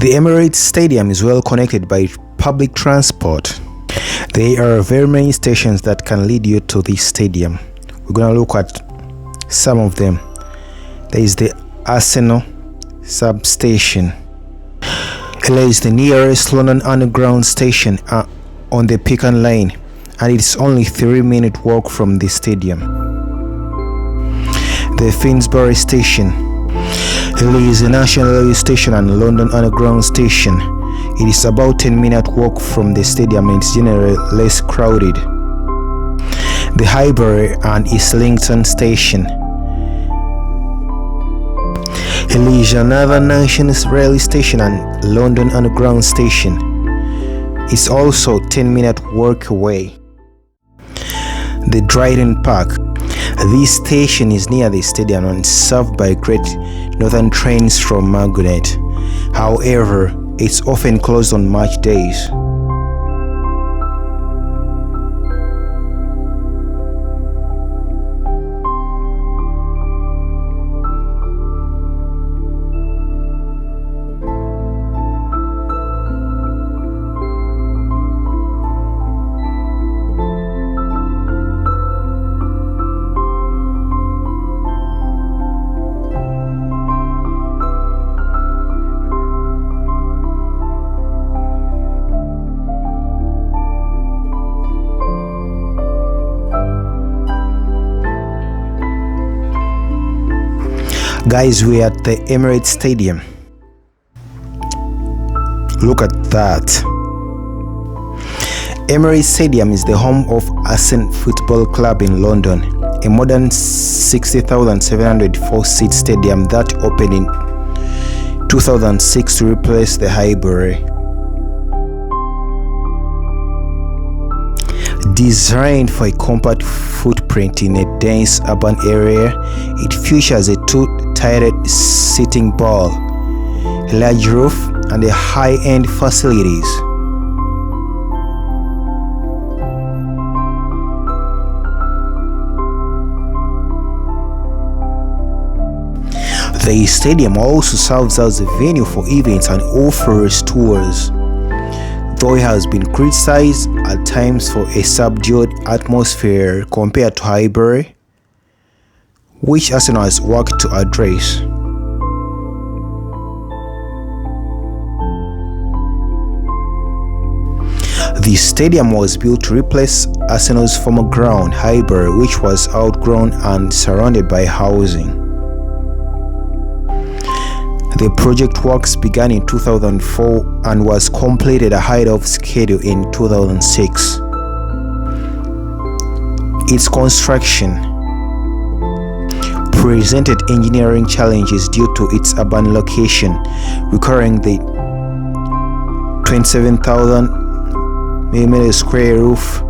The Emirates Stadium is well connected by public transport. There are very many stations that can lead you to this stadium. We're going to look at some of them. There is the Arsenal substation. It is the nearest London Underground station on the Pecan Line, and it's only 3-minute walk from the stadium. The Finsbury station. It is a national railway station and London Underground station. It is about 10-minute walk from the stadium and it's generally less crowded. The Highbury and Islington station. It is another national railway station and London Underground station. It's also 10-minute walk away. The Dryden Park. This station is near the stadium and served by Great Northern trains from Margate. However, it's often closed on match days. Guys, we're at the Emirates Stadium. Look at that. Emirates Stadium is the home of Arsenal Football Club in London, a modern 60,704-seat stadium that opened in 2006 to replace the Highbury. Designed for a compact footprint in a dense urban area, it features a two-tiered seating bowl, a large roof, and a high-end facilities. The stadium also serves as a venue for events and offers tours, though it has been criticized at times for a subdued atmosphere compared to Highbury, which Arsenal has worked to address. The stadium was built to replace Arsenal's former ground, Highbury, which was outgrown and surrounded by housing. The project works began in 2004 and was completed ahead of schedule in 2006. Its construction presented engineering challenges due to its urban location, requiring the 27,000 mm square roof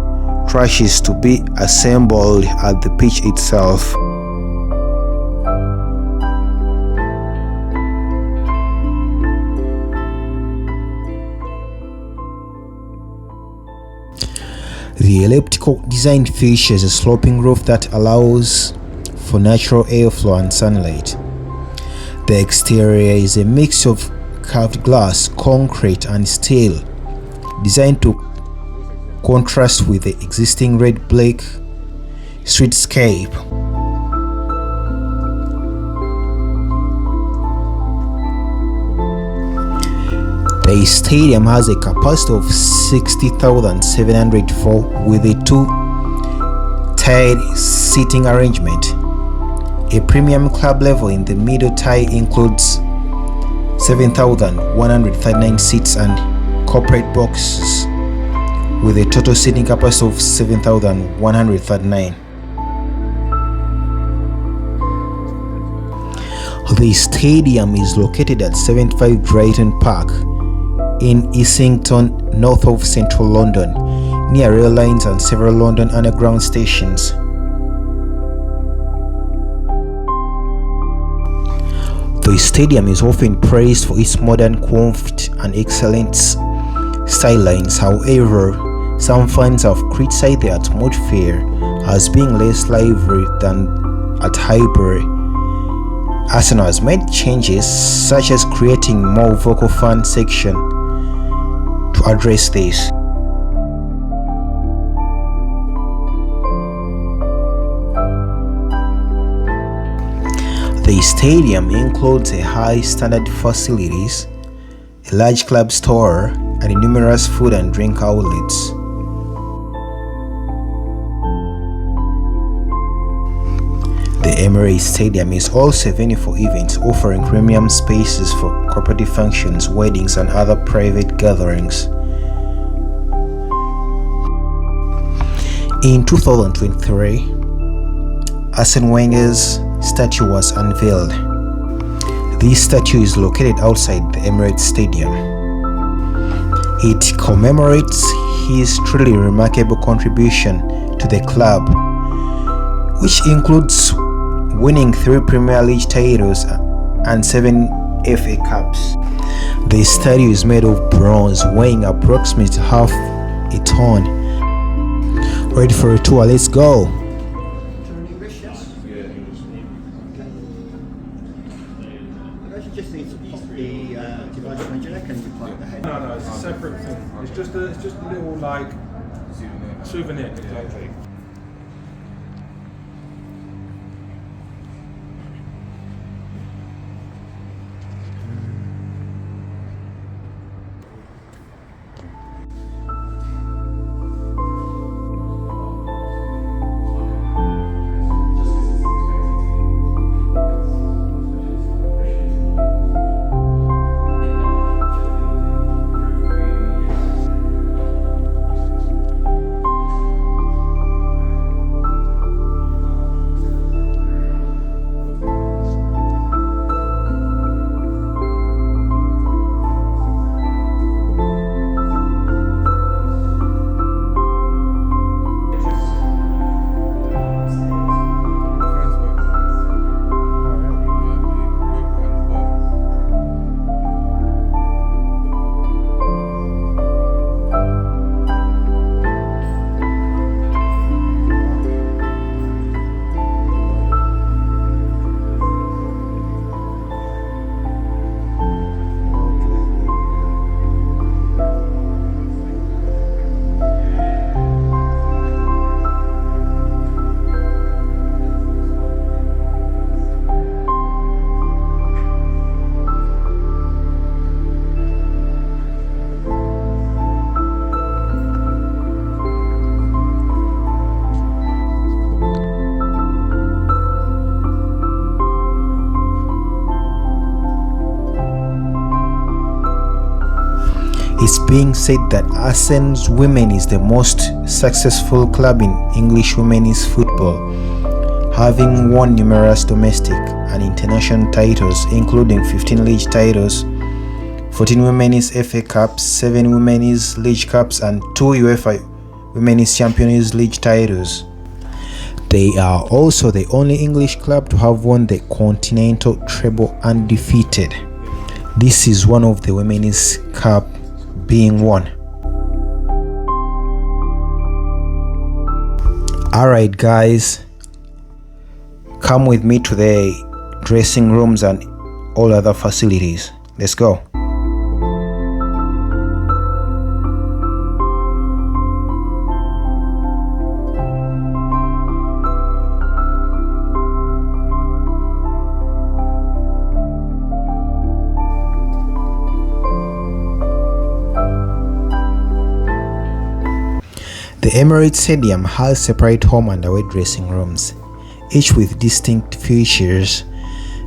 trusses to be assembled at the pitch itself. The elliptical design features a sloping roof that allows for natural airflow and sunlight. The exterior is a mix of carved glass, concrete, and steel, designed to contrast with the existing red-brick streetscape. The stadium has a capacity of 60,704 with a two-tiered seating arrangement. A premium club level in the middle tier includes 7,139 seats and corporate boxes with a total seating capacity of 7,139. The stadium is located at 75 Drayton Park in Islington, north of central London, near rail lines and several London Underground stations. The stadium is often praised for its modern comfort and excellent skylines. However, some fans have criticized the atmosphere as being less lively than at Highbury Arsenal has made changes such as creating more vocal fan section to address this. The stadium includes a high standard facilities, a large club store, and numerous food and drink outlets. The Emirates Stadium is also a venue for events, offering premium spaces for corporate functions, weddings, and other private gatherings. In 2023, Arsene Wenger's statue was unveiled. This statue is located outside the Emirates Stadium. It commemorates his truly remarkable contribution to the club, which includes winning 3 Premier League titles and 7 FA Cups. The statue is made of bronze, weighing approximately half a ton. Ready for a tour? Let's go! Just need to pop the device on your neck and you plug the head. No, it's a separate thing. It's just a little like souvenir. Exactly. It's being said that Arsene's Women is the most successful club in English women's football, having won numerous domestic and international titles, including 15 league titles, 14 women's FA Cups, 7 women's League Cups, and 2 UEFA Women's Champions League titles. They are also the only English club to have won the Continental treble undefeated. This is one of the Women's Cup being won. Alright guys, come with me to the dressing rooms and all other facilities. Let's go. The Emirates Stadium has separate home and away dressing rooms, each with distinct features.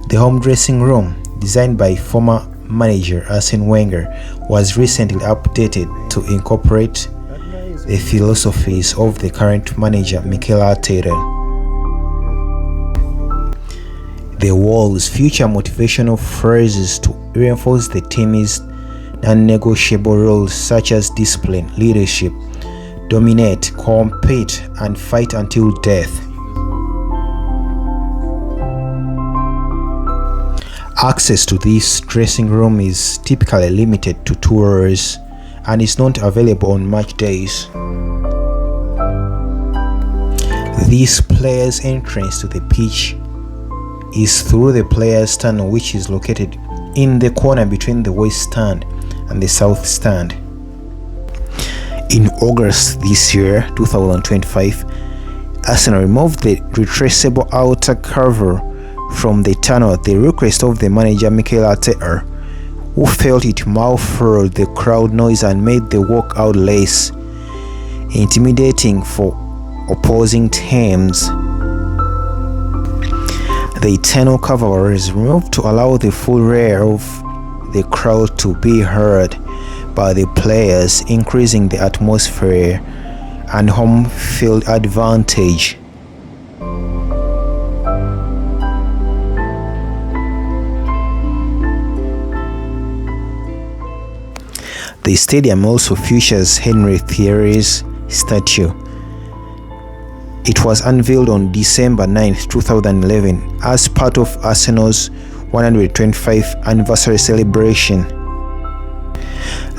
The home dressing room, designed by former manager Arsene Wenger, was recently updated to incorporate the philosophies of the current manager Mikel Arteta. The walls feature motivational phrases to reinforce the team's non-negotiable roles such as discipline, leadership, dominate, compete, and fight until death. Access to this dressing room is typically limited to tours and is not available on match days. This player's entrance to the pitch is through the players' tunnel, which is located in the corner between the west stand and the south stand. In August this year, 2025, Arsenal removed the retraceable outer cover from the tunnel at the request of the manager Mikel Arteta, who felt it muffled the crowd noise and made the walkout less intimidating for opposing teams. The tunnel cover was removed to allow the full roar of the crowd to be heard by the players, increasing the atmosphere and home field advantage. The stadium also features Henry Thierry's statue. It was unveiled on December 9, 2011 as part of Arsenal's 125th anniversary celebration.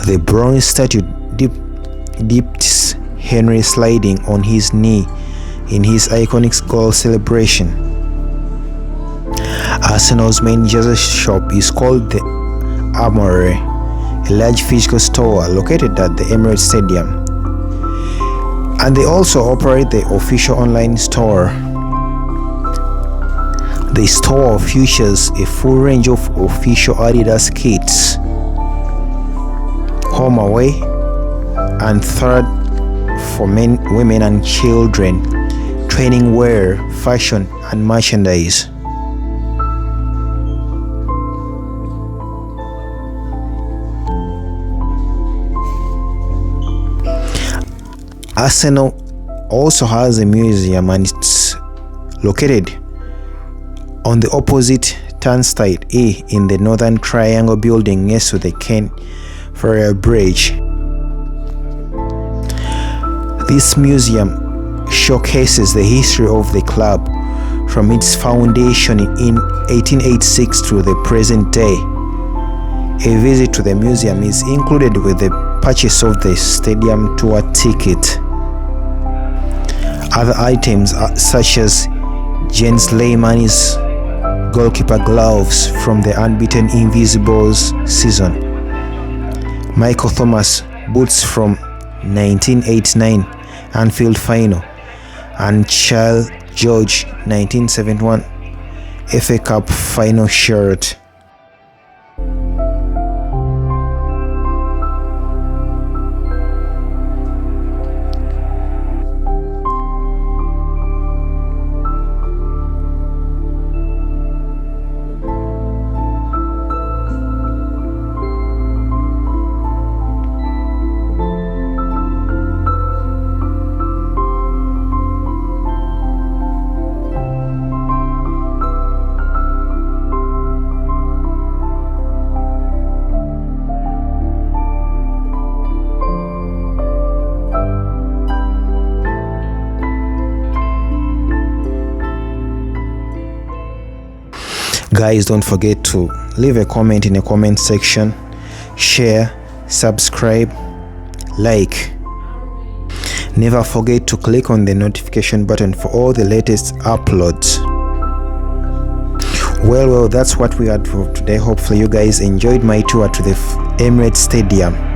The bronze statue depicts Henry sliding on his knee in his iconic goal celebration. Arsenal's main jersey shop is called the Armory, a large physical store located at the Emirates Stadium, and they also operate the official online store. The store features a full range of official Adidas kits, home, away, and third for men, women and children, training wear, fashion and merchandise. Arsenal also has a museum, and it's located on the opposite turnstile A in the Northern Triangle building next to the Ken Ferrier Bridge. This museum showcases the history of the club from its foundation in 1886 to the present day. A visit to the museum is included with the purchase of the stadium tour ticket. Other items such as Jens Lehmann's goalkeeper gloves from the unbeaten Invisibles season, Michael Thomas boots from 1989 Anfield final, and Charles George 1971 FA Cup final shirt. Guys, don't forget to leave a comment in the comment section, share, subscribe, like. Never forget to click on the notification button for all the latest uploads. Well, that's what we had for today. Hopefully you guys enjoyed my tour to the Emirates Stadium.